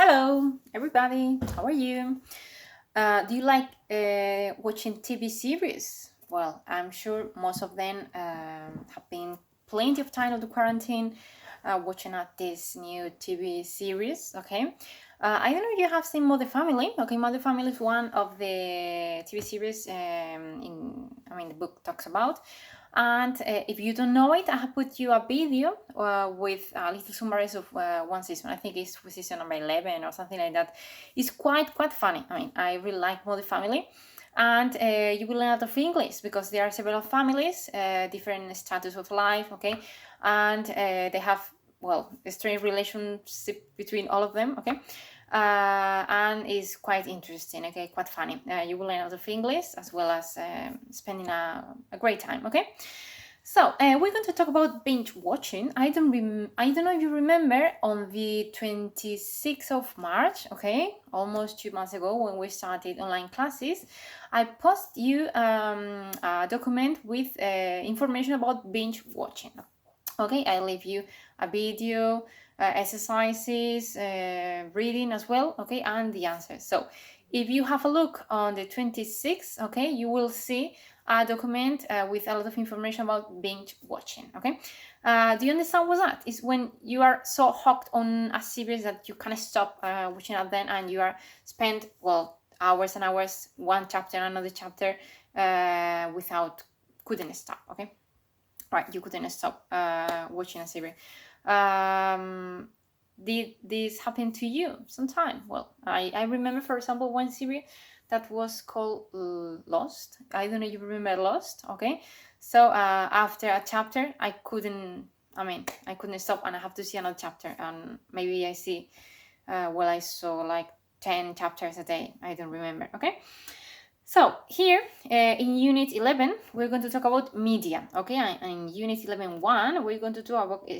Hello, everybody. How are you? Do you like watching TV series? Well, I'm sure most of them have been plenty of time of the quarantine watching at this new TV series. Okay, I don't know if you have seen Mother Family. Okay, Mother Family is one of the TV series the book talks about. And if you don't know it, I have put you a video with a little summaries of one season. I think it's season number 11 or something like that. It's quite funny. I really like Mother Family. And you will learn a lot of English because there are several families, different status of life, okay? And they have, a strange relationship between all of them, okay? And it's quite interesting, okay, quite funny. You will learn a lot of English as well as spending a great time, okay? So we're going to talk about binge watching. I don't know if you remember on the 26th of March, okay, almost 2 months ago when we started online classes, I posted you a document with information about binge watching. Okay, I leave you a video, exercises, reading as well, okay, and the answers. So if you have a look on the 26th, okay, you will see a document with a lot of information about binge watching, okay. Do you understand what's that? It's when you are so hooked on a series that you can't stop watching it then, and you are spend, hours and hours, one chapter, another chapter, couldn't stop, okay. Right, you couldn't stop watching a series. Did this happen to you sometime? Well, I remember, for example, one series that was called Lost. I don't know if you remember Lost, okay? So after a chapter, I couldn't stop, and I have to see another chapter, and maybe I saw like 10 chapters a day. I don't remember, okay? So here in Unit 11, we're going to talk about media, okay? And in Unit 11.1, we're going to talk about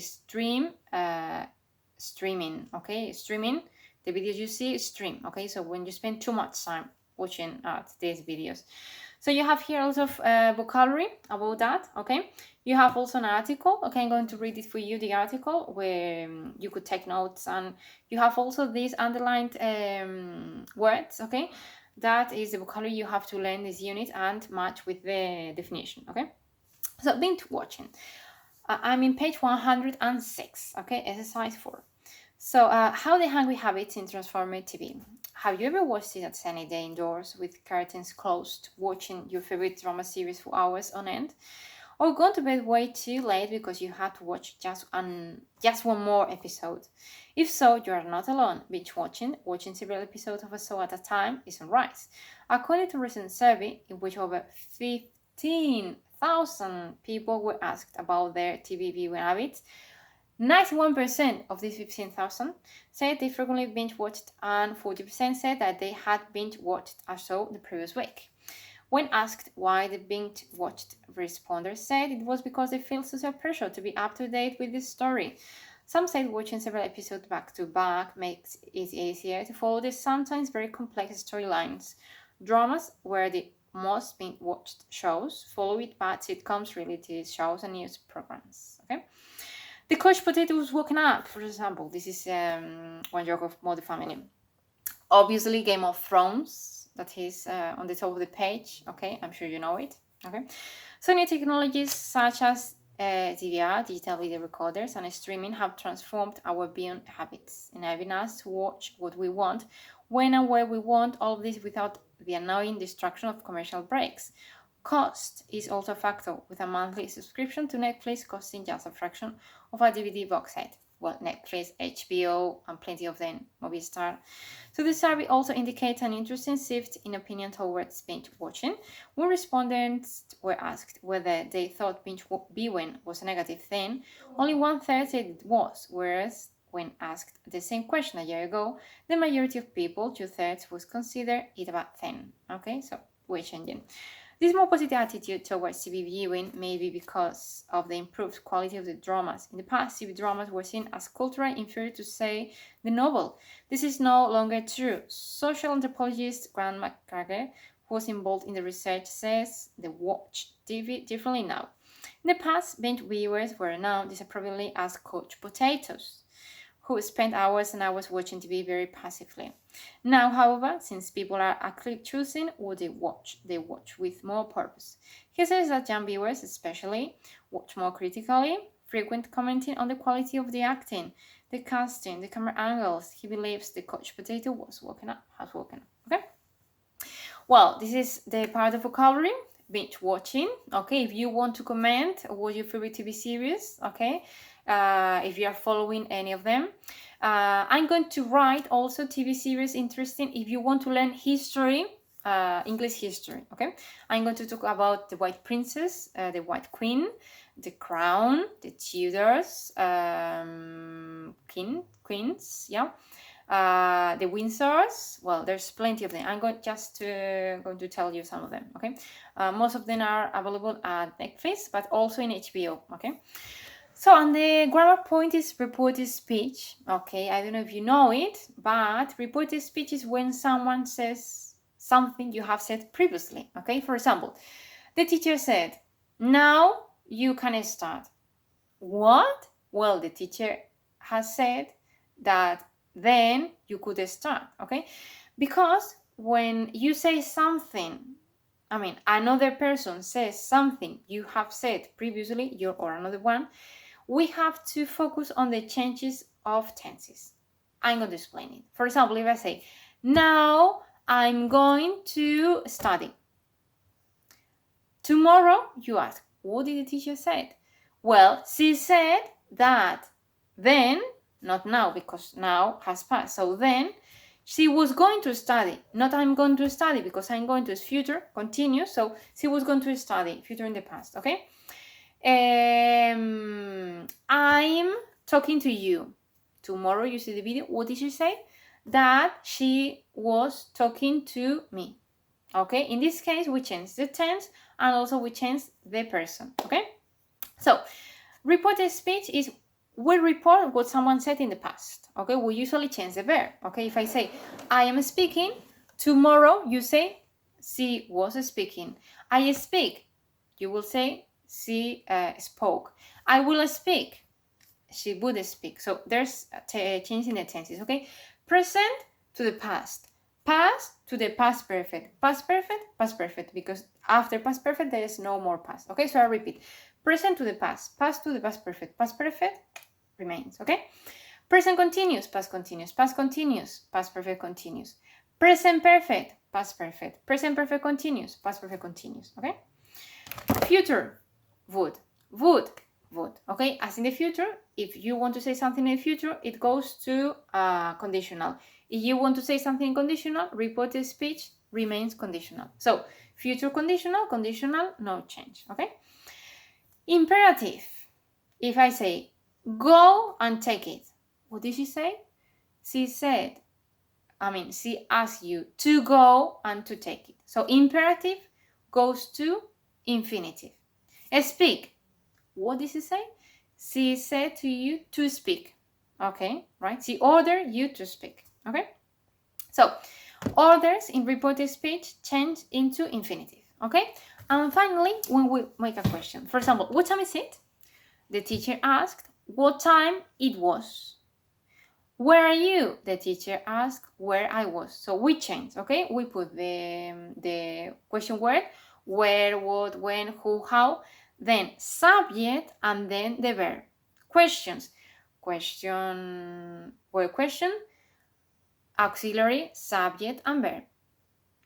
streaming, okay? Streaming, the videos you see, stream, okay? So when you spend too much time watching these videos. So you have here a lot of vocabulary about that, okay? You have also an article, okay? I'm going to read it for you, the article, where you could take notes, and you have also these underlined words, okay? That is the vocabulary you have to learn this unit and match with the definition, okay? So binge watching. I'm in page 106, okay? Exercise 4. So how the hungry habits in transformed TV. Have you ever watched it at sunny day indoors with curtains closed, watching your favorite drama series for hours on end? Or gone to bed way too late because you had to watch just one more episode? If so, you are not alone. Binge watching several episodes of a show at a time, is on rise. According to a recent survey in which over 15,000 people were asked about their TV viewing habits, 91% of these 15,000 said they frequently binge watched, and 40% said that they had binge watched a show the previous week. When asked why the binge-watched, responders said it was because they feel social pressure to be up to date with the story. Some said watching several episodes back to back makes it easier to follow the sometimes very complex storylines. Dramas were the most binge-watched shows, followed by sitcoms, reality shows, and news programs. Okay. The couch potato was woken up, for example. This is one joke of Mother Family. Obviously, Game of Thrones, that is on the top of the page, okay? I'm sure you know it, okay? So new technologies such as DVR, digital video recorders, and streaming have transformed our viewing habits, enabling us to watch what we want, when and where we want, all of this without the annoying distraction of commercial breaks. Cost is also a factor, with a monthly subscription to Netflix costing just a fraction of a DVD box set. Well, Netflix, HBO, and plenty of them, Movistar. So the survey also indicates an interesting shift in opinion towards binge watching. When respondents were asked whether they thought binge viewing was a negative thing, only 1/3 said it was, whereas when asked the same question a year ago, the majority of people, 2/3, would consider it a bad thing. Okay, so we're changing. This more positive attitude towards TV viewing may be because of the improved quality of the dramas. In the past, TV dramas were seen as culturally inferior to, say, the novel. This is no longer true. Social anthropologist Grant McCrager, who was involved in the research, says they watch TV differently now. In the past, binge viewers were known disappropriately as couch potatoes, who spend hours and hours watching TV very passively. Now, however, since people are actually choosing what they watch with more purpose. He says that young viewers especially watch more critically, frequent commenting on the quality of the acting, the casting, the camera angles. He believes the couch potato has woken up. Okay? Well, this is the part of vocabulary, binge watching. Okay, if you want to comment what your favorite TV series, okay, if you are following any of them. I'm going to write also TV series interesting if you want to learn history, English history, okay? I'm going to talk about the White Princess, the White Queen, the Crown, the Tudors, queens, yeah. The Windsors, well, there's plenty of them. I'm going to tell you some of them, okay? Most of them are available at Netflix, but also in HBO, okay? So, and the grammar point is reported speech, okay? I don't know if you know it, but reported speech is when someone says something you have said previously, okay? For example, the teacher said, now you can start. What? Well, the teacher has said that then you could start, okay? Because when you say something, another person says something you have said previously, or another one, we have to focus on the changes of tenses. I'm going to explain it. For example, if I say, now I'm going to study. Tomorrow, you ask, what did the teacher say? Well, she said that then, not now, because now has passed. So then, she was going to study. Not I'm going to study, because I'm going to is future, continuous. So she was going to study, future in the past, okay? I'm talking to you. Tomorrow, you see the video. What did she say? That she was talking to me. Okay, in this case, we change the tense and also we change the person. Okay, so reported speech is we report what someone said in the past. Okay, we usually change the verb. Okay, if I say I am speaking, tomorrow you say she was speaking. I speak, you will say she spoke. I will speak, she would speak. So there's a change in the tenses. Okay, present to the past. Past to the past perfect. Past perfect, because after past perfect, there is no more past. Okay, so I repeat. Present to the past to the past perfect. Past perfect remains, okay? Present continuous, past continuous, past continuous, past perfect continuous. Present perfect, past perfect. Present perfect continuous, past perfect continuous, okay? Future, would, okay? As in the future, if you want to say something in the future, it goes to conditional. If you want to say something conditional, reported speech remains conditional. So, future conditional, no change, okay? Imperative. If I say, go and take it, what did she say? She asked you to go and to take it. So, imperative goes to infinitive. Speak. What did she say? She said to you to speak. Okay, right? She ordered you to speak. Okay? So, orders in reported speech change into infinitive. Okay? And finally, when we make a question. For example, what time is it? The teacher asked what time it was. Where are you? The teacher asked where I was. So we change, okay? We put the question word, where, what, when, who, how, then subject, and then the verb. Questions. Question, auxiliary, subject, and verb.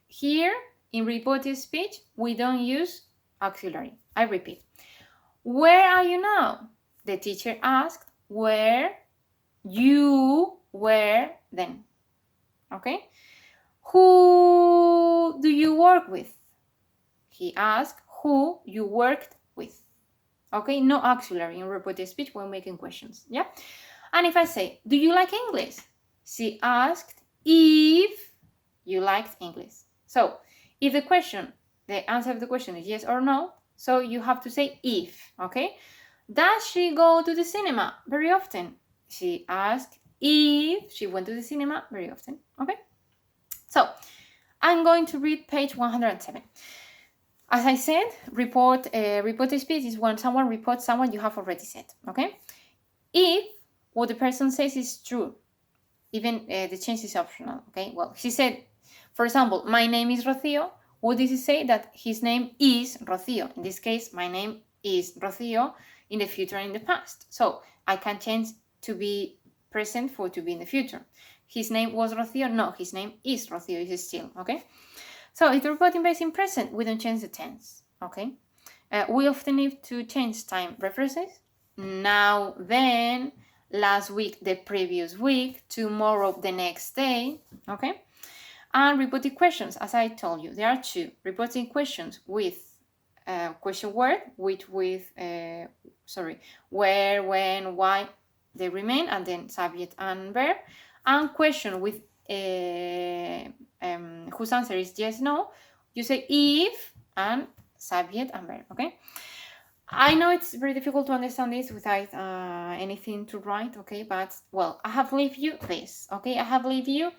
Here, in reported speech, we don't use auxiliary. I repeat. Where are you now? The teacher asked where you were then. Okay? Who do you work with? He asked who you worked with. Okay? No auxiliary in reported speech when making questions. Yeah? And if I say, do you like English? She asked if you liked English. So, if the answer of the question is yes or no, so you have to say if. Okay? Does she go to the cinema very often? She asked if she went to the cinema very often. Okay? So, I'm going to read page 107. As I said, reported speech is when someone reports someone you have already said. Okay? If what the person says is true. Even the change is optional, okay? Well, she said, for example, my name is Rocío. What does he say? That his name is Rocío. In this case, my name is Rocío in the future and in the past. So I can change to be present for to be in the future. His name was Rocío. No, his name is Rocío. Is still, okay? So if the reporting base in present, we don't change the tense, okay? We often need to change time references. Now, then, last week, the previous week, tomorrow, the next day, okay? And reporting questions, as I told you, there are two. Reporting questions with question word, which with, where, when, why, they remain, and then subject and verb. And question with whose answer is yes, no. You say if and subject and verb, okay? I know it's very difficult to understand this without anything to write, okay? But, well, I have left you this, okay? I have left you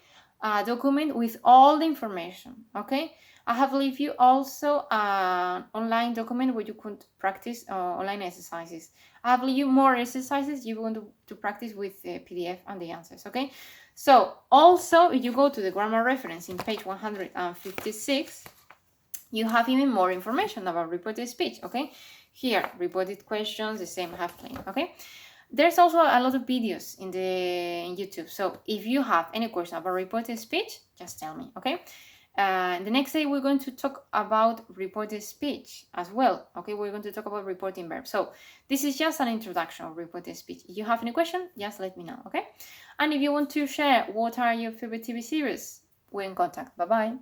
a document with all the information, okay? I have left you also an online document where you could practice online exercises. I have left you more exercises you want to practice with the PDF and the answers, okay? So, also, if you go to the grammar reference in page 156, you have even more information about reported speech, okay? Here, reported questions, the same have plain, okay? There's also a lot of videos in YouTube. So if you have any question about reported speech, just tell me, okay? The next day, we're going to talk about reported speech as well, okay? We're going to talk about reporting verbs. So this is just an introduction of reported speech. If you have any question, just let me know, okay? And if you want to share what are your favorite TV series, we're in contact. Bye-bye.